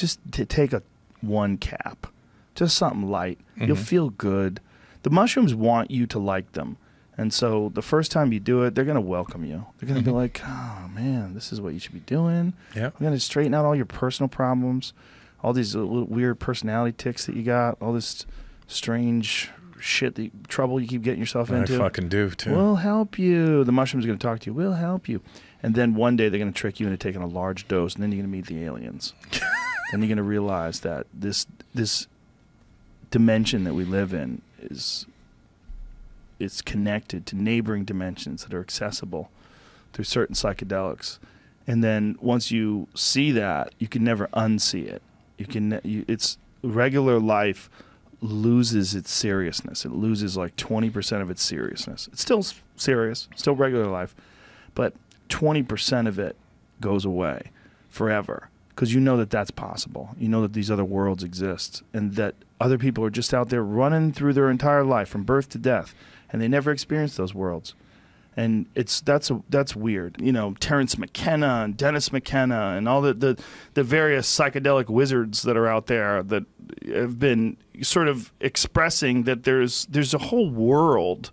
just take one cap, just something light. You'll feel good. The mushrooms want you to like them. And so the first time you do it, they're going to welcome you. They're going to be like, oh, man, this is what you should be doing. Yeah. We're going to straighten out all your personal problems, all these little weird personality tics that you got, all this strange shit, trouble you keep getting yourself into. I fucking do, too. We'll help you. The mushrooms are going to talk to you. We'll help you. And then one day they're going to trick you into taking a large dose, and then you're going to meet the aliens. Then you're going to realize that this dimension that we live in it's connected to neighboring dimensions that are accessible through certain psychedelics. And then once you see that, you can never unsee it. It's regular life loses its seriousness. It loses like 20% of its seriousness. It's still serious, still regular life, but 20% of it goes away forever because you know that that's possible. You know that these other worlds exist and that other people are just out there running through their entire life from birth to death, and they never experience those worlds. And that's weird. You know, Terrence McKenna and Dennis McKenna and all the various psychedelic wizards that are out there that have been sort of expressing that there's a whole world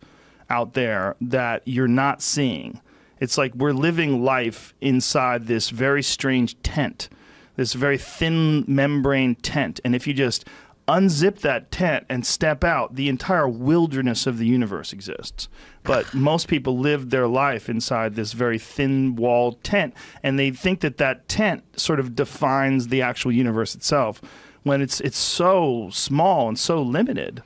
out there that you're not seeing. It's like we're living life inside this very strange tent, this very thin membrane tent. And if you just unzip that tent and step out, the entire wilderness of the universe exists. But most people live their life inside this very thin-walled tent, and they think that that tent sort of defines the actual universe itself, when it's so small and so limited.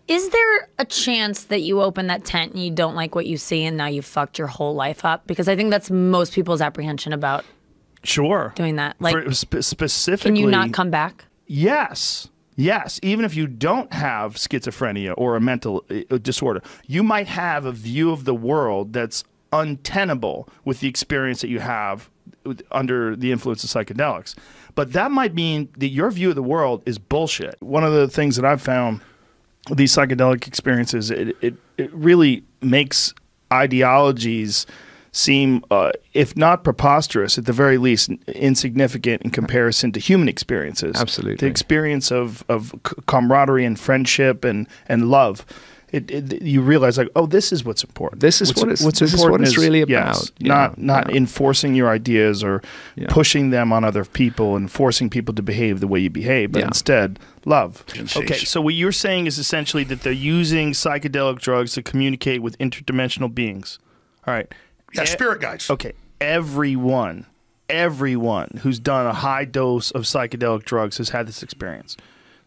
Is there a chance that you open that tent and you don't like what you see and now you've fucked your whole life up? Because I think that's most people's apprehension about doing that. Like, specifically, can you not come back? Yes. Yes, even if you don't have schizophrenia or a mental disorder, you might have a view of the world that's untenable with the experience that you have under the influence of psychedelics. But that might mean that your view of the world is bullshit. One of the things that I've found with these psychedelic experiences, it really makes ideologies seem, if not preposterous, at the very least insignificant in comparison to human experiences. Absolutely. The experience of camaraderie and friendship and love. You realize, like, oh, this is what's important. This is what it's really about. Yes, not enforcing your ideas or pushing them on other people and forcing people to behave the way you behave, but instead love. Okay, so what you're saying is essentially that they're using psychedelic drugs to communicate with interdimensional beings. All right. Yeah, spirit guides. Okay, everyone who's done a high dose of psychedelic drugs has had this experience.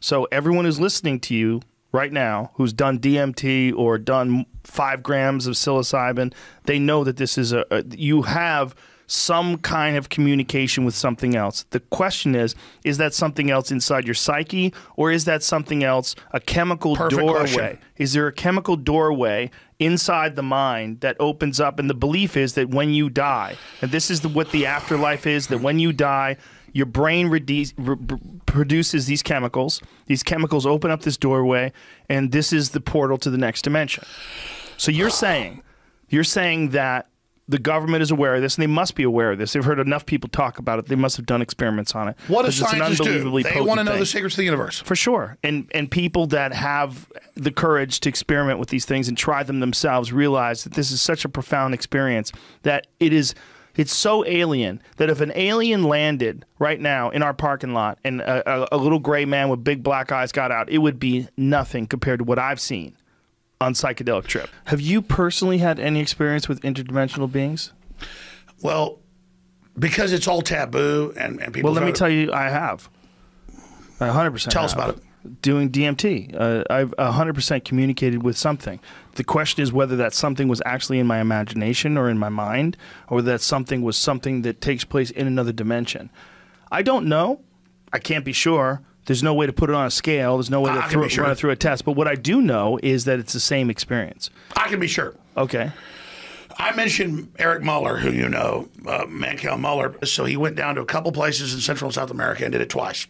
So everyone who's listening to you right now who's done DMT or done 5 grams of psilocybin, they know that this is you have some kind of communication with something else. The question is that something else inside your psyche, or is that something else a chemical doorway? Question. Is there a chemical doorway inside the mind that opens up? And the belief is that when you die, and this is what the afterlife is, that when you die, your brain produces these chemicals. These chemicals open up this doorway, and this is the portal to the next dimension. So you're saying that the government is aware of this, and they must be aware of this. They've heard enough people talk about it. They must have done experiments on it. What do scientists do? They want to know the secrets of the universe. For sure. And people that have the courage to experiment with these things and try them themselves realize that this is such a profound experience that it's so alien that if an alien landed right now in our parking lot and a little gray man with big black eyes got out, it would be nothing compared to what I've seen on psychedelic trip. Have you personally had any experience with interdimensional beings? Well, because it's all taboo and people... Well, let me tell you, I have. I 100% Tell us about it. Doing DMT. I've 100% communicated with something. The question is whether that something was actually in my imagination or in my mind, or whether that something was something that takes place in another dimension. I don't know. I can't be sure. There's no way to put it on a scale. There's no way to run it through a test. But what I do know is that it's the same experience. I can be sure. Okay. I mentioned Eric Muller, who you know, Mankel Muller. So he went down to a couple places in Central and South America and did it twice.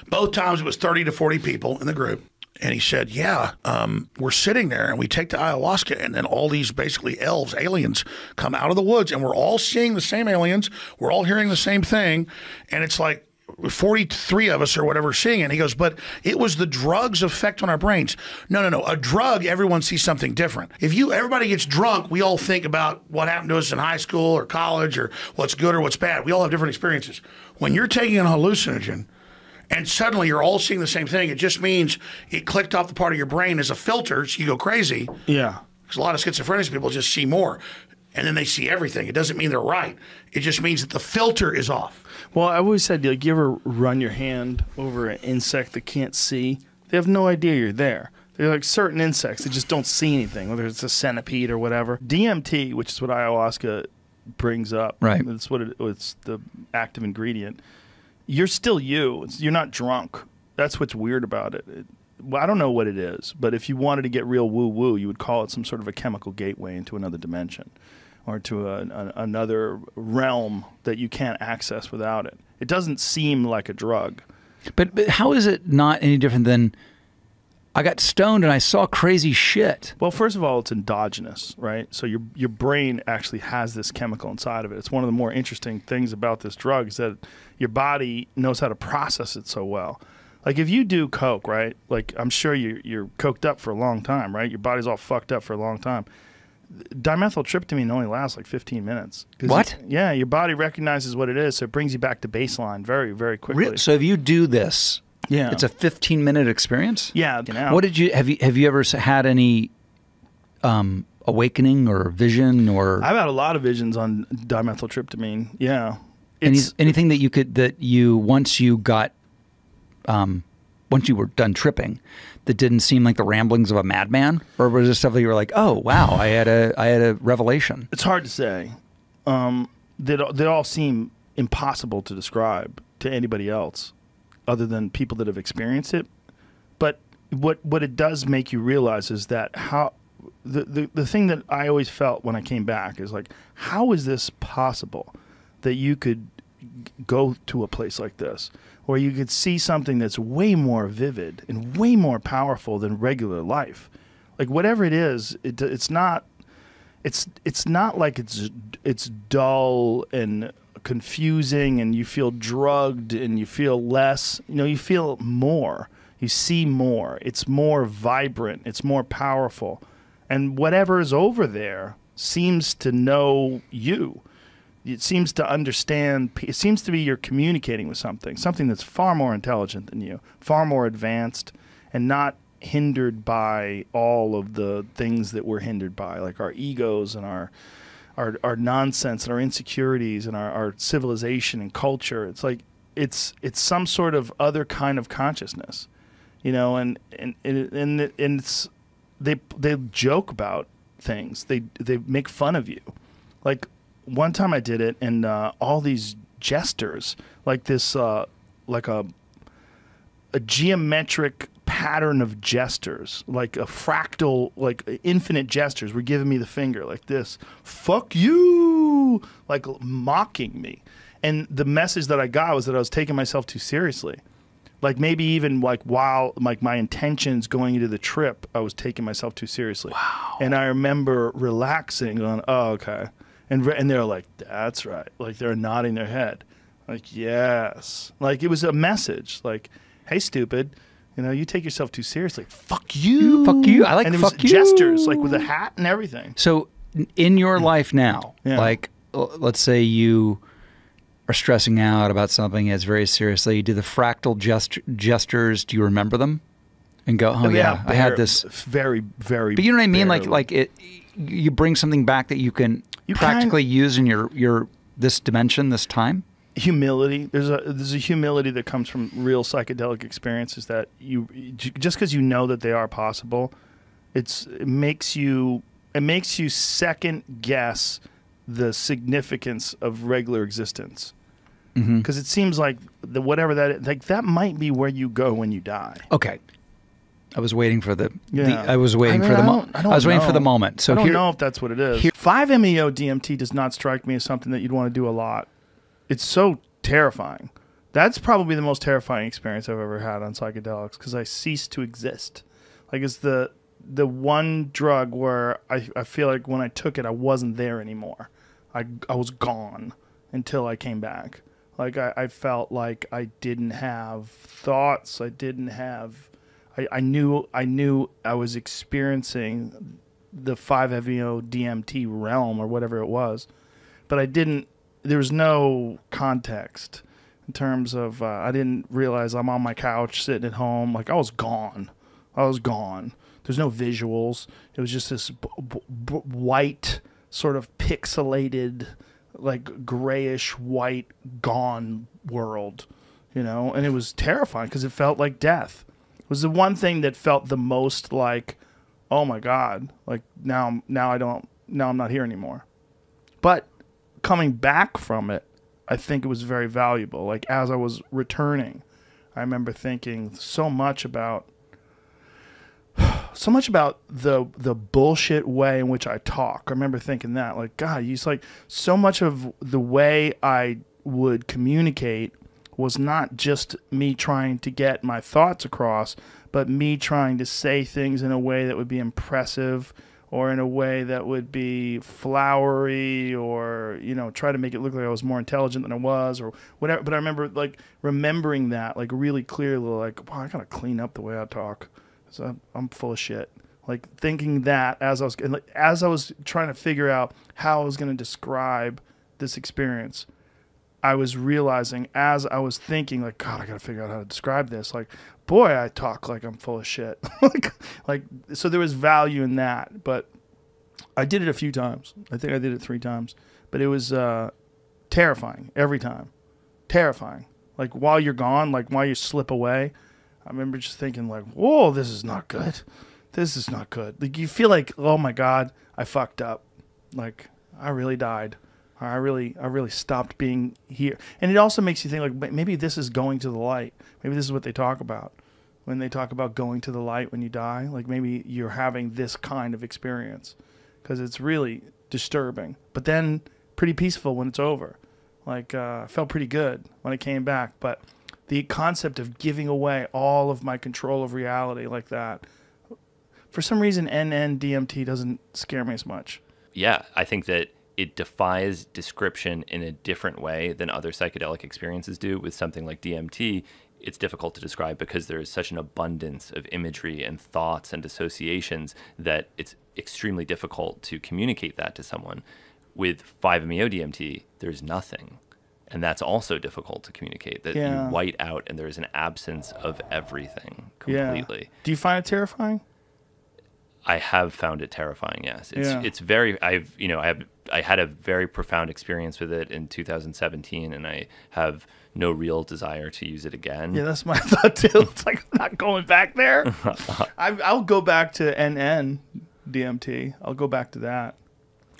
Both times it was 30 to 40 people in the group. And he said, yeah, we're sitting there and we take the ayahuasca and then all these basically elves, aliens, come out of the woods and we're all seeing the same aliens. We're all hearing the same thing. And it's like, 43 of us or whatever seeing it. And he goes, but it was the drug's effect on our brains. No, no, no. A drug, everyone sees something different. If everybody gets drunk, we all think about what happened to us in high school or college or what's good or what's bad. We all have different experiences. When you're taking an hallucinogen and suddenly you're all seeing the same thing, it just means it clicked off the part of your brain as a filter, so you go crazy. Yeah. Because a lot of schizophrenic people just see more. And then they see everything. It doesn't mean they're right. It just means that the filter is off. Well, I always said, like, you ever run your hand over an insect that can't see? They have no idea you're there. They're like certain insects that just don't see anything, whether it's a centipede or whatever. DMT, which is what ayahuasca brings up. Right. It's it's the active ingredient. You're still you. You're not drunk. That's what's weird about it. Well, I don't know what it is, but if you wanted to get real woo-woo, you would call it some sort of a chemical gateway into another dimension or to another realm that you can't access without it. It doesn't seem like a drug. But how is it not any different than I got stoned and I saw crazy shit? Well, first of all, it's endogenous, right? So your brain actually has this chemical inside of it. It's one of the more interesting things about this drug is that your body knows how to process it so well. Like if you do coke, right? Like I'm sure you're coked up for a long time, right? Your body's all fucked up for a long time. Dimethyltryptamine only lasts like 15 minutes. What? Yeah, your body recognizes what it is, so it brings you back to baseline very, very quickly. So if you do this, yeah, it's a 15-minute experience? Yeah. What did you have you ever had any awakening or vision or? I've had a lot of visions on dimethyltryptamine. Yeah. Anything that you once you got once you were done tripping, that didn't seem like the ramblings of a madman, or was there stuff that you were like, oh wow, I had a revelation? It's hard to say. They all seem impossible to describe to anybody else, other than people that have experienced it. But what it does make you realize is that how the thing that I always felt when I came back is like, how is this possible that you could go to a place like this where you could see something that's way more vivid and way more powerful than regular life? Like whatever it is, it's not like it's dull and confusing and you feel drugged and you feel less. You feel more. You see more. It's more vibrant. It's more powerful. And whatever is over there seems to know you. It seems to understand. It seems to be you're communicating with something that's far more intelligent than you, far more advanced, and not hindered by all of the things that we're hindered by, like our egos and our nonsense and our insecurities and our civilization and culture. It's like it's some sort of other kind of consciousness, and it's they joke about things. They make fun of you, like. One time I did it, and all these jesters, like this, like a geometric pattern of jesters, like a fractal, like infinite jesters, were giving me the finger like this. Fuck you! Like mocking me. And the message that I got was that I was taking myself too seriously. Like maybe even like while like my intentions going into the trip, I was taking myself too seriously. Wow. And I remember relaxing, going, oh, okay. And they're like, that's right. Like they're nodding their head. Like, yes. Like it was a message. Like, hey, stupid. You take yourself too seriously. Fuck you. Fuck you. I like and fuck it was you. gestures, like with a hat and everything. So in your life now, like let's say you are stressing out about something as very seriously, you do the fractal gestures. Do you remember them? And go, oh yeah, I had this. Very, very. But you know what I mean? Barely. Like it. You bring something back that you can practically use in your this dimension, this time. Humility. There's a humility that comes from real psychedelic experiences that you just because you know that they are possible, it makes you second guess the significance of regular existence. Because it seems like whatever that might be where you go when you die. Okay. I was waiting for the moment. I was waiting for the moment. So I don't know if that's what it is. 5-MeO DMT does not strike me as something that you'd want to do a lot. It's so terrifying. That's probably the most terrifying experience I've ever had on psychedelics because I ceased to exist. Like it's the one drug where I feel like when I took it, I wasn't there anymore. I was gone until I came back. Like I felt like I didn't have thoughts. I didn't have. I knew I was experiencing the 5-MeO DMT realm or whatever it was, but I didn't. There was no context in terms of. I didn't realize I'm on my couch sitting at home. Like I was gone. There's no visuals. It was just this white, sort of pixelated, like grayish white, gone world, you know? And it was terrifying because it felt like death. It was the one thing that felt the most like, oh my God, like now I'm not here anymore. But coming back from it, I think it was very valuable. Like as I was returning, I remember thinking so much about the bullshit way in which I talk. I remember thinking that, like, God, it's like so much of the way I would communicate was not just me trying to get my thoughts across, but me trying to say things in a way that would be impressive or in a way that would be flowery or, you know, try to make it look like I was more intelligent than I was or whatever. But I remember, like, remembering that, like, really clearly, like, wow, I got to clean up the way I talk. So I'm full of shit. Like thinking that as I was trying to figure out how I was going to describe this experience, I was realizing as I was thinking, like, God, I got to figure out how to describe this. Like, boy, I talk like I'm full of shit. like, so there was value in that. But I did it a few times. I think I did it 3 times. But it was terrifying every time. Terrifying. Like while you're gone, like while you slip away. I remember just thinking like, whoa, this is not good. This is not good. Like you feel like, oh my God, I fucked up. Like I really died. I really stopped being here. And it also makes you think like maybe this is going to the light. Maybe this is what they talk about when they talk about going to the light when you die. Like maybe you're having this kind of experience because it's really disturbing, but then pretty peaceful when it's over. Like I felt pretty good when I came back, but the concept of giving away all of my control of reality like that, for some reason, NN-DMT doesn't scare me as much. Yeah, I think that it defies description in a different way than other psychedelic experiences do. With something like DMT, it's difficult to describe because there is such an abundance of imagery and thoughts and associations that it's extremely difficult to communicate that to someone. With 5-MeO DMT, there's nothing. And that's also difficult to communicate, that you white out and there's an absence of everything completely. Yeah. Do you find it terrifying? I have found it terrifying, yes. It's very, I had a very profound experience with it in 2017 and I have no real desire to use it again. Yeah, that's my thought too. It's like I'm not going back there. I'll go back to NN DMT. I'll go back to that.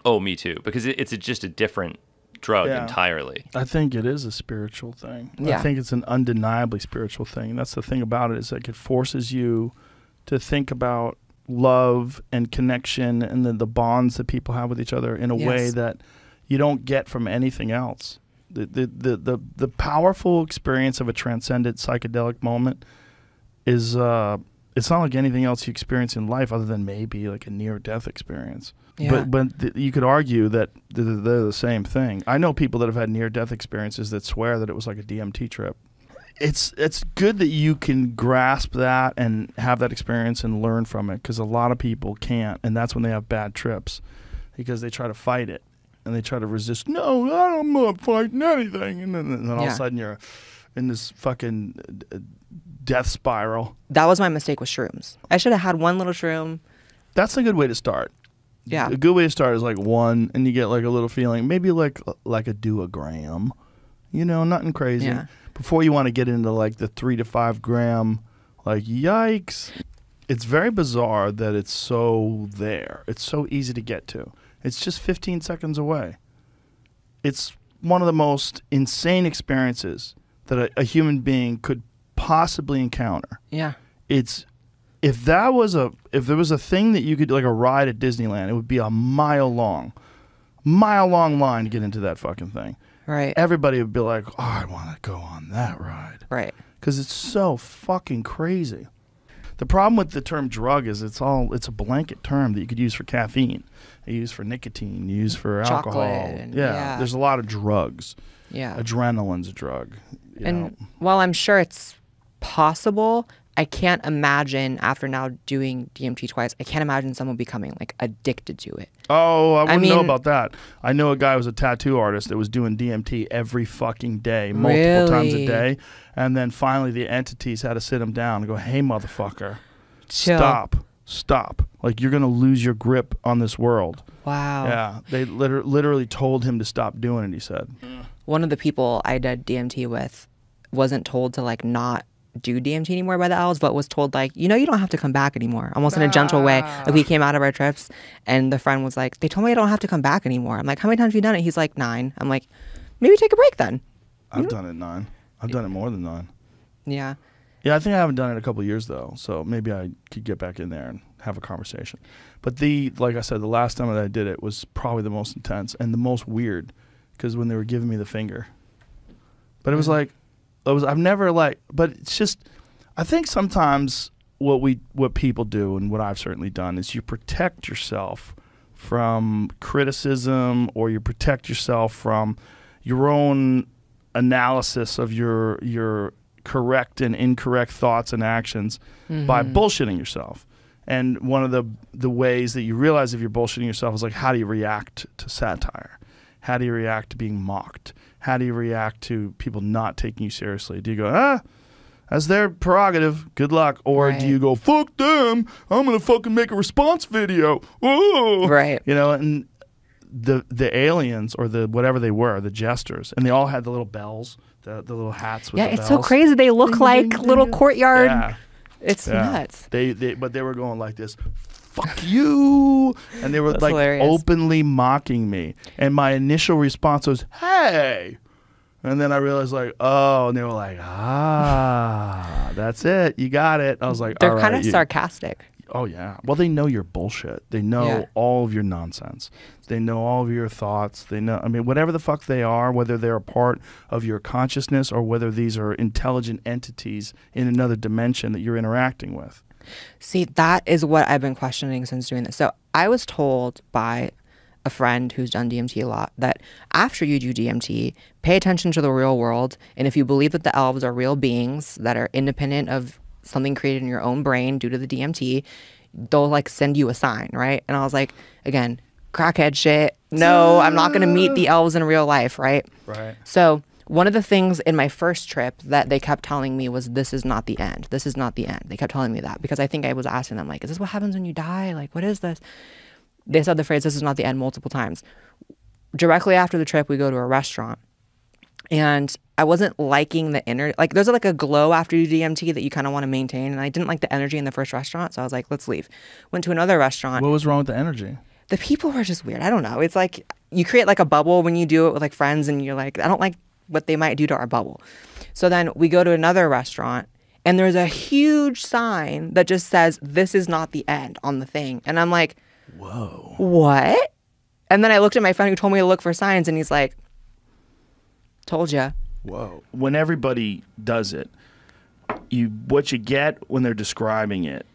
Oh, me too, because it's just a different drug entirely. I think it is a spiritual thing. Yeah. I think it's an undeniably spiritual thing. And that's the thing about it is like it forces you to think about love and connection and the bonds that people have with each other in a way that you don't get from anything else. The powerful experience of a transcendent psychedelic moment is it's not like anything else you experience in life other than maybe like a near-death experience. Yeah. But you could argue that they're the same thing. I know people that have had near-death experiences that swear that it was like a DMT trip. It's good that you can grasp that and have that experience and learn from it, because a lot of people can't, and that's when they have bad trips, because they try to fight it and they try to resist. No, I'm not fighting anything, and then all of a sudden you're in this fucking death spiral. That was my mistake with shrooms. I should have had one little shroom. That's a good way to start. Yeah. A good way to start is like one, and you get like a little feeling, maybe like a duogram, you know, nothing crazy. Yeah. Before you want to get into like the 3 to 5 gram, like yikes. It's very bizarre that it's so there. It's so easy to get to. It's just 15 seconds away. It's one of the most insane experiences that a human being could possibly encounter. Yeah. If there was a thing that you could, like a ride at Disneyland, it would be a mile long line to get into that fucking thing. Right. Everybody would be like, oh, I want to go on that ride. Right. Because it's so fucking crazy. The problem with the term drug is it's a blanket term that you could use for caffeine, you use for nicotine, you use for alcohol. Yeah. There's a lot of drugs. Yeah. Adrenaline's a drug. And while I'm sure it's possible, I can't imagine after now doing DMT twice, I can't imagine someone becoming like addicted to it. Oh, I wouldn't know about that. I know a guy who was a tattoo artist that was doing DMT every fucking day, multiple times a day. And then finally the entities had to sit him down and go, hey, motherfucker, Chill. Stop. Like, you're going to lose your grip on this world. Wow. Yeah. They literally told him to stop doing it, he said. One of the people I did DMT with wasn't told to like not do DMT anymore by the elves, but was told like, you don't have to come back anymore, almost in a gentle way. Like, we came out of our trips and the friend was like, they told me I don't have to come back anymore. I'm like, how many times have you done it? He's like, 9. I'm like, maybe take a break then. I've done it 9. I've done it more than 9. Yeah. Yeah, I think I haven't done it in a couple of years though, so maybe I could get back in there and have a conversation. But like I said, the last time that I did it was probably the most intense and the most weird, because when they were giving me the finger. But it was like, I've never but it's just, I think sometimes what people do, and what I've certainly done, is you protect yourself from criticism, or you protect yourself from your own analysis of your correct and incorrect thoughts and actions by bullshitting yourself. And one of the ways that you realize if you're bullshitting yourself is like, how do you react to satire? How do you react to being mocked? How do you react to people not taking you seriously? Do you go, that's their prerogative, good luck? Or do you go, fuck them, I'm going to fucking make a response video. Ooh. Right. And the aliens, or the whatever they were, the jesters, and they all had the little bells, the little hats with the bells. It's so crazy. They look Ding, like ding, ding, little ding. courtyard. Yeah. It's nuts. But they were going like this, fuck you, and they were That's like hilarious. openly mocking me. And my initial response was, hey. And then I realized, like, oh, and they were like, that's it, you got it. I was like, They're all kind right, of sarcastic. Oh yeah. Well, they know your bullshit. They know all of your nonsense. They know all of your thoughts. They know, whatever the fuck they are, whether they're a part of your consciousness or whether these are intelligent entities in another dimension that you're interacting with. See, that is what I've been questioning since doing this. So I was told by a friend who's done DMT a lot that after you do DMT, pay attention to the real world. And if you believe that the elves are real beings that are independent of something created in your own brain due to the DMT, they'll like send you a sign, right? And I was like, again, crackhead shit. No, I'm not going to meet the elves in real life, right? Right. So one of the things in my first trip that they kept telling me was, this is not the end. This is not the end. They kept telling me that because I think I was asking them, like, is this what happens when you die? Like, what is this? They said the phrase, this is not the end, multiple times. Directly after the trip, we go to a restaurant. And I wasn't liking the energy. Like, there's like a glow after you do DMT that you kind of want to maintain. And I didn't like the energy in the first restaurant. So I was like, let's leave. Went to another restaurant. What was wrong with the energy? The people were just weird. I don't know. It's like you create like a bubble when you do it with like friends. And you're like, I don't like what they might do to our bubble. So then we go to another restaurant. And there's a huge sign that just says, this is not the end on the thing. And I'm like, whoa. What? And then I looked at my friend who told me to look for signs. And he's like, told ya. Whoa. When everybody does it, what you get when they're describing it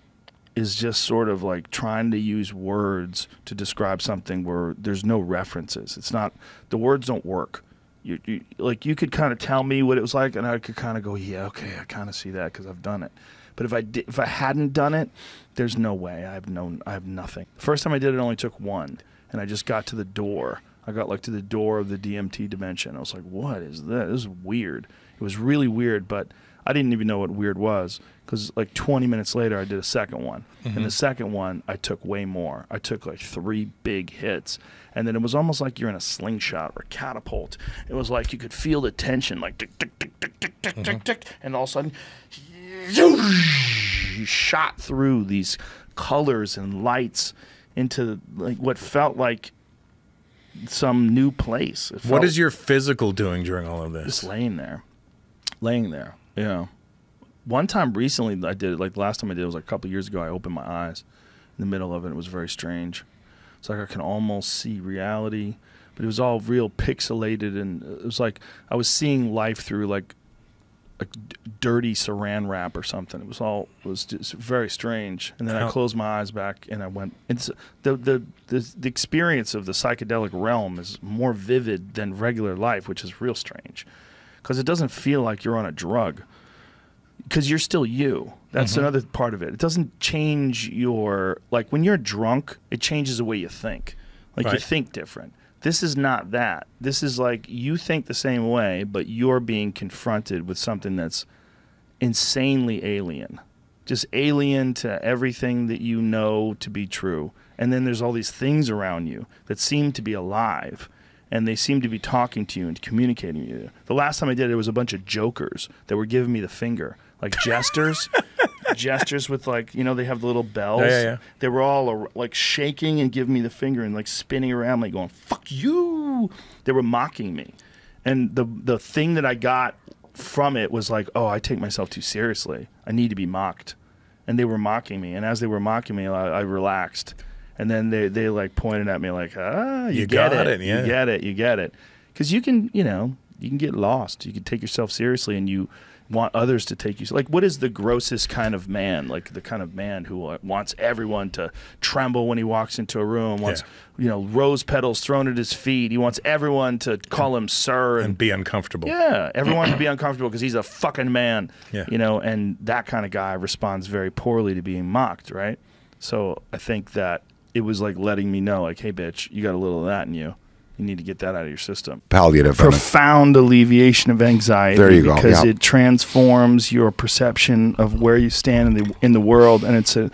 is just sort of like trying to use words to describe something where there's no references. It's not, the words don't work. You you could kind of tell me what it was like, and I could kind of go, yeah, okay, I kind of see that because I've done it. But if I hadn't done it, there's no way. I have nothing. The first time I did it, only took one, and I just got to the door. I got like to the door of the DMT dimension. I was like, what is this? This is weird. It was really weird, but I didn't even know what weird was because like 20 minutes later, I did a second one. Mm-hmm. And the second one, I took way more. I took like 3 big hits. And then it was almost like you're in a slingshot or a catapult. It was like you could feel the tension, like tick, tick, tick, tick, tick, tick, tick, tick. And all of a sudden, you shot through these colors and lights into like what felt like some new place. What is your physical doing during all of this? Just laying there. Yeah. One time recently I did it, like the last time I did it was like a couple years ago. I opened my eyes in the middle of it. It was very strange. It's like I can almost see reality, but it was all real pixelated, and it was like I was seeing life through like dirty saran wrap or something. It was just very strange. And then I closed my eyes back and I went. It's the experience of the psychedelic realm is more vivid than regular life, which is real strange, because it doesn't feel like you're on a drug, because you're still you. That's another part of it. It doesn't change your, like when you're drunk, it changes the way you think. Like you think different. This is not that. This is like you think the same way, but you're being confronted with something that's insanely alien. Just alien to everything that you know to be true. And then there's all these things around you that seem to be alive, and they seem to be talking to you and communicating with you. The last time I did it, was a bunch of jokers that were giving me the finger, like jesters. Gestures with, like, you know, they have the little bells. Yeah. They were all like shaking and giving me the finger and like spinning around, like going, fuck you. They were mocking me. And the thing that I got from it was like, oh, I take myself too seriously. I need to be mocked. And they were mocking me. And as they were mocking me, I relaxed. And then they like pointed at me like, you get it. Yeah. You get it. Because you can get lost. You can take yourself seriously, and you want others to take you. Like, what is the grossest kind of man? Like the kind of man who wants everyone to tremble when he walks into a room, wants rose petals thrown at his feet. He wants everyone to call him sir and be uncomfortable. Yeah, everyone to be uncomfortable because he's a fucking man. Yeah. And that kind of guy responds very poorly to being mocked, right? So I think that it was like letting me know, like, hey, bitch, you got a little of that in you. You need to get that out of your system. Palliative. Profound alleviation of anxiety. There you go. Because it transforms your perception of where you stand in the world, and it's an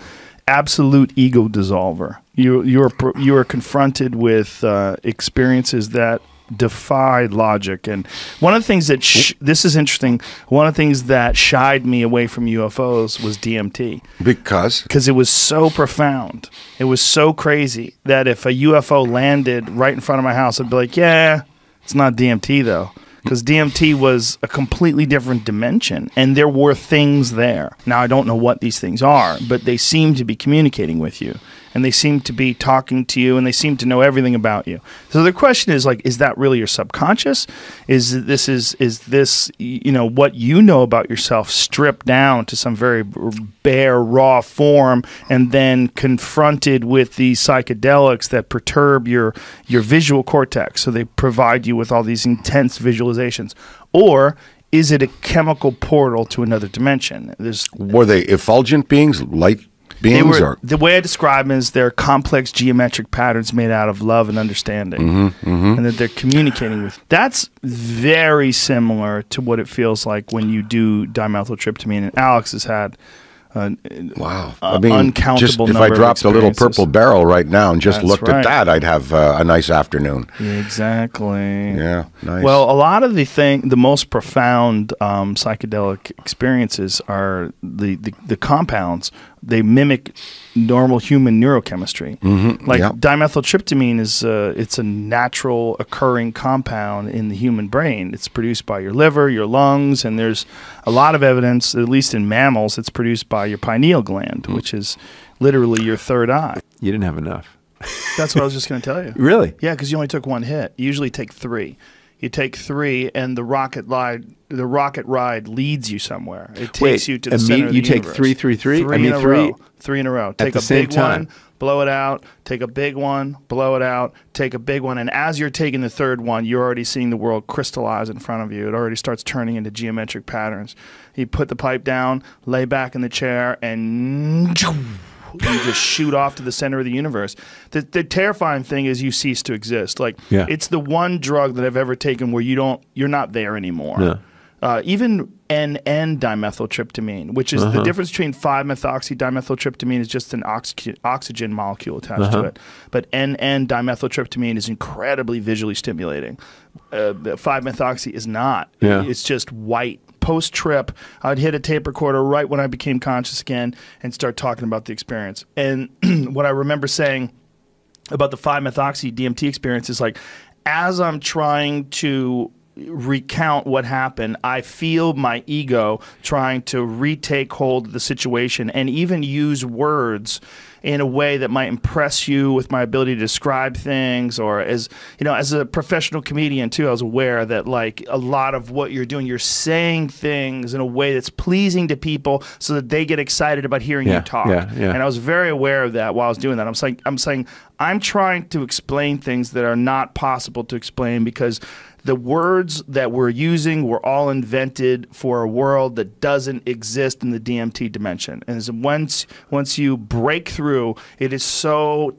absolute ego dissolver. You are confronted with experiences that defy logic. And one of the things that this is interesting. One of the things that shied me away from UFOs was DMT. Because it was so profound. It was so crazy that if a UFO landed right in front of my house, I'd be like, yeah, it's not DMT though. Because DMT was a completely different dimension, and there were things there. Now, I don't know what these things are, but they seem to be communicating with you, and they seem to be talking to you, and they seem to know everything about you. So the question is, like, is that really your subconscious? Is this what you know about yourself stripped down to some very bare, raw form, and then confronted with these psychedelics that perturb your visual cortex? So they provide you with all these intense visualizations. Or is it a chemical portal to another dimension? Were they effulgent beings, light beings? The way I describe them is they're complex geometric patterns made out of love and understanding, and that they're communicating with. That's very similar to what it feels like when you do dimethyltryptamine. And Alex has had wow. I mean, uncountable just if number I dropped a little purple barrel right now and just looked at that, I'd have a nice afternoon. Yeah, exactly. Yeah, nice. Well, a lot of the most profound psychedelic experiences are the compounds. They mimic normal human neurochemistry. Dimethyltryptamine is it's a natural occurring compound in the human brain. It's produced by your liver, your lungs, and there's a lot of evidence, at least in mammals, it's produced by your pineal gland, which is literally your third eye. You didn't have enough. That's what I was just going to tell you. Really? Yeah, because you only took one hit. You usually take three. You take three, and the rocket ride leads you somewhere. It takes you to the center of the universe. You take three. Three in a row. Take the a same big time. one, blow it out. Take a big one, blow it out. Take a big one, and as you're taking the third one, you're already seeing the world crystallize in front of you. It already starts turning into geometric patterns. You put the pipe down, lay back in the chair, and you just shoot off to the center of the universe. The terrifying thing is you cease to exist. It's the one drug that I've ever taken where you're not there anymore. Yeah. Even NN dimethyltryptamine, which is the difference between 5-methoxy-dimethyltryptamine is just an oxygen molecule attached to it. But NN dimethyltryptamine is incredibly visually stimulating. 5-methoxy is not. Yeah. It's just white. Post-trip, I'd hit a tape recorder right when I became conscious again and start talking about the experience. And what I remember saying about the 5-methoxy DMT experience is like, as I'm trying to recount what happened, I feel my ego trying to retake hold of the situation and even use words in a way that might impress you with my ability to describe things, or as as a professional comedian too, I was aware that like a lot of what you're doing, you're saying things in a way that's pleasing to people so that they get excited about hearing you talk. And I was very aware of that while I was doing that. I'm saying I'm trying to explain things that are not possible to explain, because the words that we're using were all invented for a world that doesn't exist in the DMT dimension. And once you break through, it is so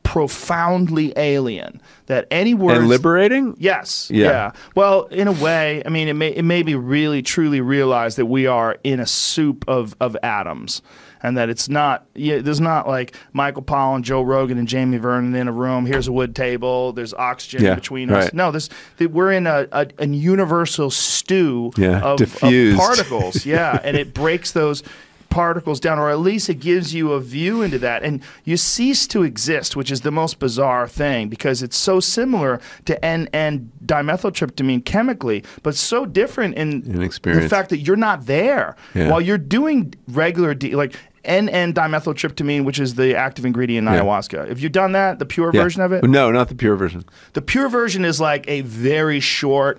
profoundly alien that any words... And liberating? Yes. Yeah. Well, in a way, I mean, it may be really, truly realize that we are in a soup of atoms. And that it's not, there's not like Michael Pollan, Joe Rogan, and Jamie Vernon in a room. Here's a wood table. There's oxygen between us. No, we're in a universal stew of particles. And it breaks those particles down, or at least it gives you a view into that, and you cease to exist, which is the most bizarre thing, because it's so similar to N,N-dimethyltryptamine chemically, but so different in experience. The fact that you're not there while you're doing regular like N,N-dimethyltryptamine, which is the active ingredient in ayahuasca. Have you done that, the pure version of it? No, not the pure version. The pure version is like a very short,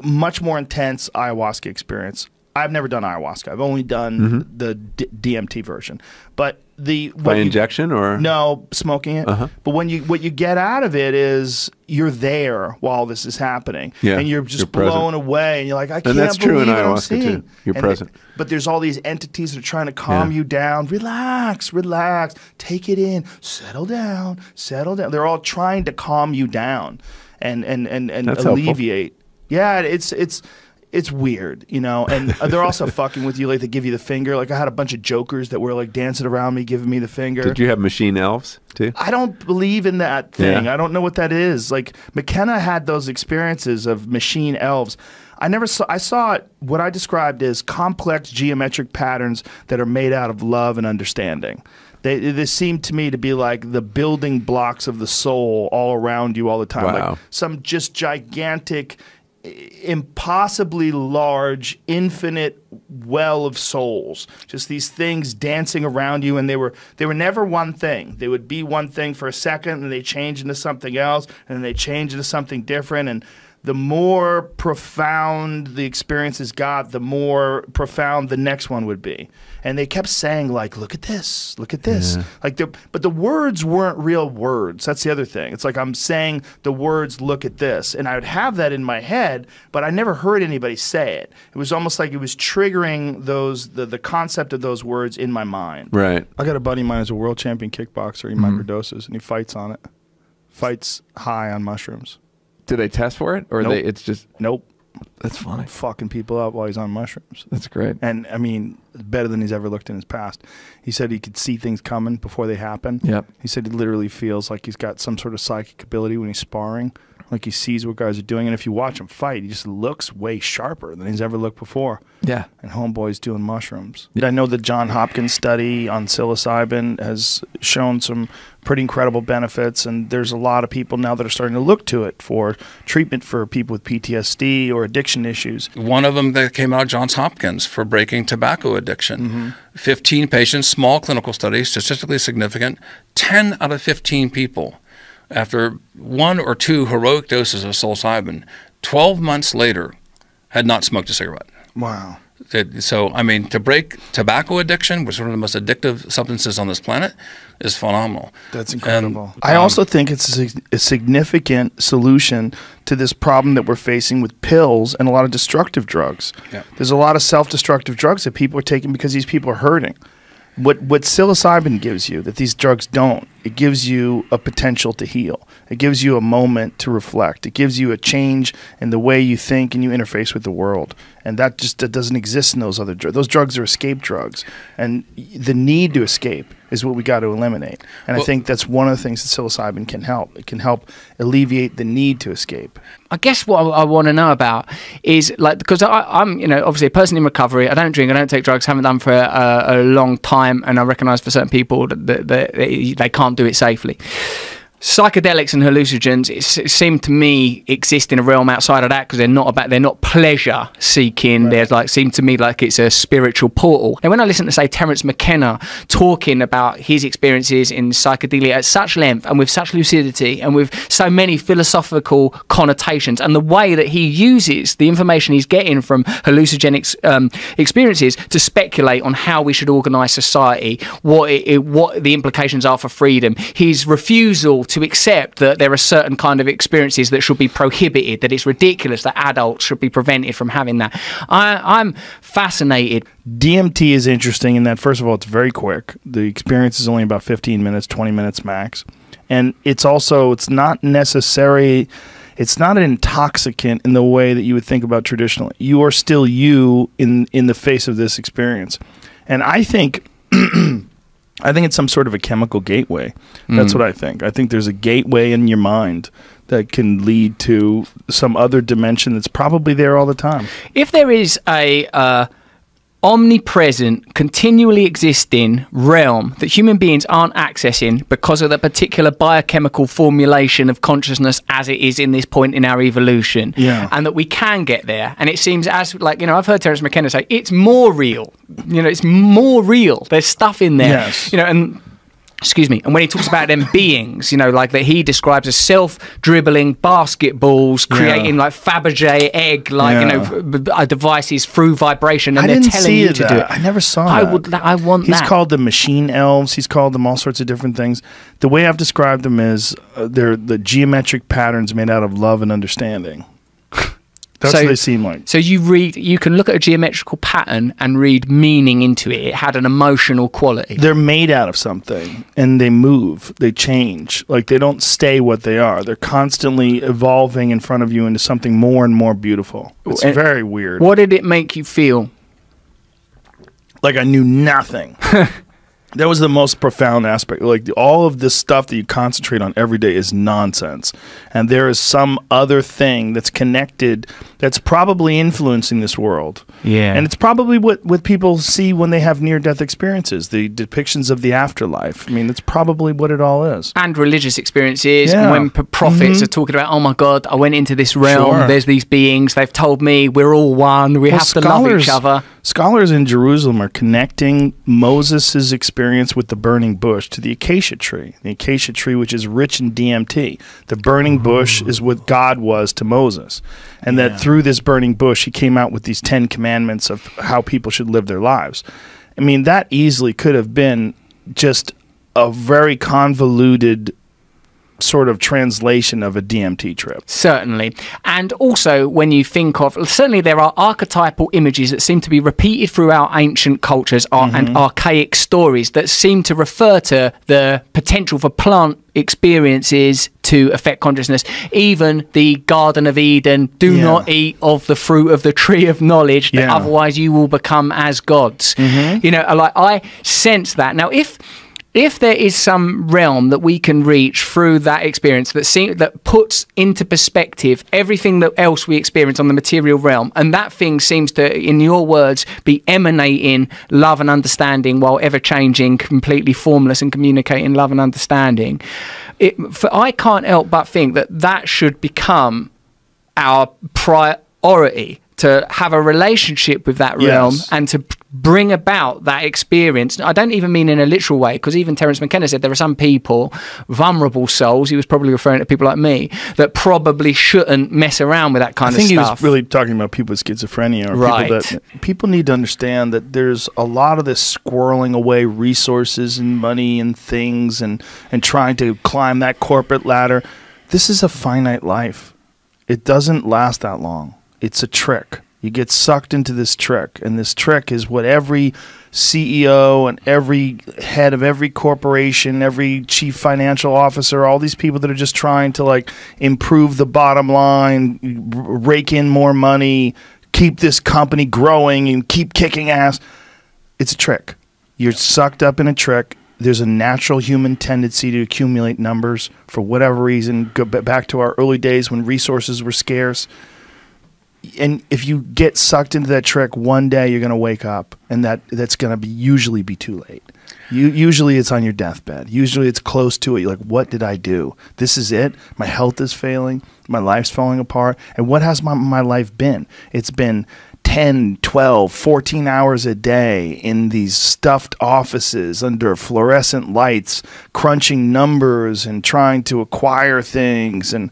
much more intense ayahuasca experience. I've never done ayahuasca. I've only done the DMT version. But by injection or no, smoking it. But what you get out of it is you're there while this is happening, and you're just blown away, and you're like, I can't believe true in what I'm ayahuasca seeing. too. You're present. But there's all these entities that are trying to calm you down. Relax, take it in, settle down. They're all trying to calm you down and alleviate. Helpful. Yeah, it's weird, and they're also fucking with you. Like, they give you the finger. Like, I had a bunch of jokers that were like dancing around me, giving me the finger. Did you have machine elves too? I don't believe in that thing. I don't know what that is. Like, McKenna had those experiences of machine elves. I saw it, what I described as complex geometric patterns that are made out of love and understanding. They seem to me to be like the building blocks of the soul all around you all the time. Wow. Like some just gigantic, impossibly large, infinite well of souls. Just these things dancing around you, and they were never one thing. They would be one thing for a second, and they change into something else, and then they change into something different. And the more profound the experiences got, the more profound the next one would be. And they kept saying, like, look at this, look at this. Like, but the words weren't real words. That's the other thing. It's like I'm saying the words, look at this. And I would have that in my head, but I never heard anybody say it. It was almost like it was triggering the concept of those words in my mind. Right. I got a buddy of mine who's a world champion kickboxer. He microdoses, and he fights on it. Fights high on mushrooms. Do they test for it, or nope. it's just nope? That's funny. Fucking people up while he's on mushrooms. That's great. And I mean, better than he's ever looked in his past. He said he could see things coming before they happen. Yep. He said he literally feels like he's got some sort of psychic ability when he's sparring. Like, he sees what guys are doing, and if you watch him fight, he just looks way sharper than he's ever looked before. Yeah. And homeboy's doing mushrooms. I know the John Hopkins study on psilocybin has shown some pretty incredible benefits, and there's a lot of people now that are starting to look to it for treatment for people with PTSD or addiction issues. One of them that came out of Johns Hopkins for breaking tobacco addiction. 15 patients, small clinical study, statistically significant, 10 out of 15 people, after 1 or 2 heroic doses of psilocybin, 12 months later, had not smoked a cigarette. Wow. So, I mean, to break tobacco addiction, which is one of the most addictive substances on this planet, is phenomenal. That's incredible. And, I also think it's a significant solution to this problem that we're facing with pills and a lot of destructive drugs. Yeah. There's a lot of self-destructive drugs that people are taking because these people are hurting. What psilocybin gives you that these drugs don't, it gives you a potential to heal. It gives you a moment to reflect. It gives you a change in the way you think and you interface with the world. And that doesn't exist in those other drugs. Those drugs are escape drugs. And the need to escape is what we got to eliminate. And I think that's one of the things that psilocybin can help. It can help alleviate the need to escape. I guess what I want to know about is, like, because I'm, obviously a person in recovery. I don't drink, I don't take drugs, haven't done for a long time, and I recognise for certain people that they can't do it safely. psychedelics and hallucinogens it seem to me exist in a realm outside of that because they're not pleasure seeking. They're like seem to me like it's a spiritual portal. And when I listen to say Terence McKenna talking about his experiences in psychedelia at such length and with such lucidity and with so many philosophical connotations, and the way that he uses the information he's getting from hallucinogenic experiences to speculate on how we should organise society, what the implications are for freedom, his refusal to accept that there are certain kind of experiences that should be prohibited, that it's ridiculous that adults should be prevented from having that. I'm fascinated. DMT is interesting in that, first of all, it's very quick. The experience is only about 15 minutes, 20 minutes max. And it's not necessary, it's not an intoxicant in the way that you would think about traditionally. You are still you in the face of this experience. And I think it's some sort of a chemical gateway. That's what I think. I think there's a gateway in your mind that can lead to some other dimension that's probably there all the time. If there is a omnipresent, continually existing realm that human beings aren't accessing because of the particular biochemical formulation of consciousness as it is in this point in our evolution, and that we can get there, and it seems as like, I've heard Terence McKenna say it's more real, it's more real, there's stuff in there, and excuse me, and when he talks about them beings, like that he describes as self-dribbling basketballs, creating like Fabergé egg, devices through vibration, and they're telling you to do it. I never saw that. I want that. He's called them machine elves. He's called them all sorts of different things. The way I've described them is they're the geometric patterns made out of love and understanding. That's what they seem like. So you can look at a geometrical pattern and read meaning into it. It had an emotional quality. They're made out of something, and they move, they change. Like, they don't stay what they are. They're constantly evolving in front of you into something more and more beautiful. It's very weird. What did it make you feel? Like I knew nothing. That was the most profound aspect. Like, all of this stuff that you concentrate on every day is nonsense. And there is some other thing that's connected that's probably influencing this world. Yeah. And it's probably what people see when they have near-death experiences, the depictions of the afterlife. I mean, that's probably what it all is. And religious experiences. Yeah. And when prophets are talking about, oh my God, I went into this realm, there's these beings, they've told me we're all one, we have to love each other. Scholars in Jerusalem are connecting Moses' experience with the burning bush to the acacia tree. The acacia tree, which is rich in DMT. The burning bush is what God was to Moses. And that through this burning bush, he came out with these 10 commandments of how people should live their lives. I mean, that easily could have been just a very convoluted sort of translation of a DMT trip. Certainly. And also, when you think of, certainly there are archetypal images that seem to be repeated throughout ancient cultures and archaic stories that seem to refer to the potential for plant experiences to affect consciousness. Even the Garden of Eden, do not eat of the fruit of the tree of knowledge, that otherwise you will become as gods. Like, I sense that. Now, if there is some realm that we can reach through that experience that puts into perspective everything that else we experience on the material realm, and that thing seems to, in your words, be emanating love and understanding while ever changing, completely formless and communicating love and understanding, I can't help but think that should become our priority, to have a relationship with that realm and to bring about that experience. I don't even mean in a literal way, because even Terence McKenna said there are some people, vulnerable souls, he was probably referring to people like me, that probably shouldn't mess around with that kind of stuff. I think he was really talking about people with schizophrenia, or people need to understand that there's a lot of this squirreling away resources and money and things and trying to climb that corporate ladder. This is a finite life. It doesn't last that long. It's a trick. You get sucked into this trick, and this trick is what every CEO and every head of every corporation, every chief financial officer, all these people that are just trying to like improve the bottom line, rake in more money, keep this company growing and keep kicking ass. It's a trick. You're sucked up in a trick. There's a natural human tendency to accumulate numbers for whatever reason. Go back to our early days when resources were scarce. And if you get sucked into that trick, one day you're going to wake up, and that's going to usually be too late. Usually it's on your deathbed. Usually it's close to it. You're like, what did I do? This is it? My health is failing. My life's falling apart. And what has my life been? It's been 10, 12, 14 hours a day in these stuffed offices under fluorescent lights, crunching numbers and trying to acquire things. And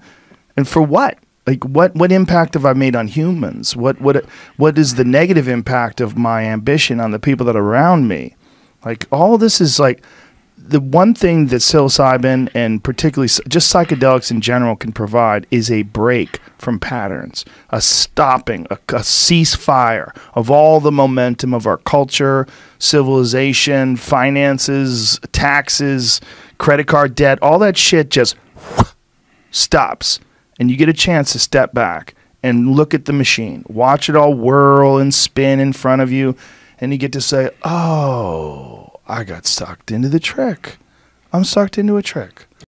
for what? Like, what impact have I made on humans? What is the negative impact of my ambition on the people that are around me? Like, all this is like, the one thing that psilocybin and particularly just psychedelics in general can provide is a break from patterns, a stopping, a ceasefire of all the momentum of our culture, civilization, finances, taxes, credit card debt, all that shit just stops. And you get a chance to step back and look at the machine, watch it all whirl and spin in front of you, and you get to say, oh, I got sucked into the trick. I'm sucked into a trick.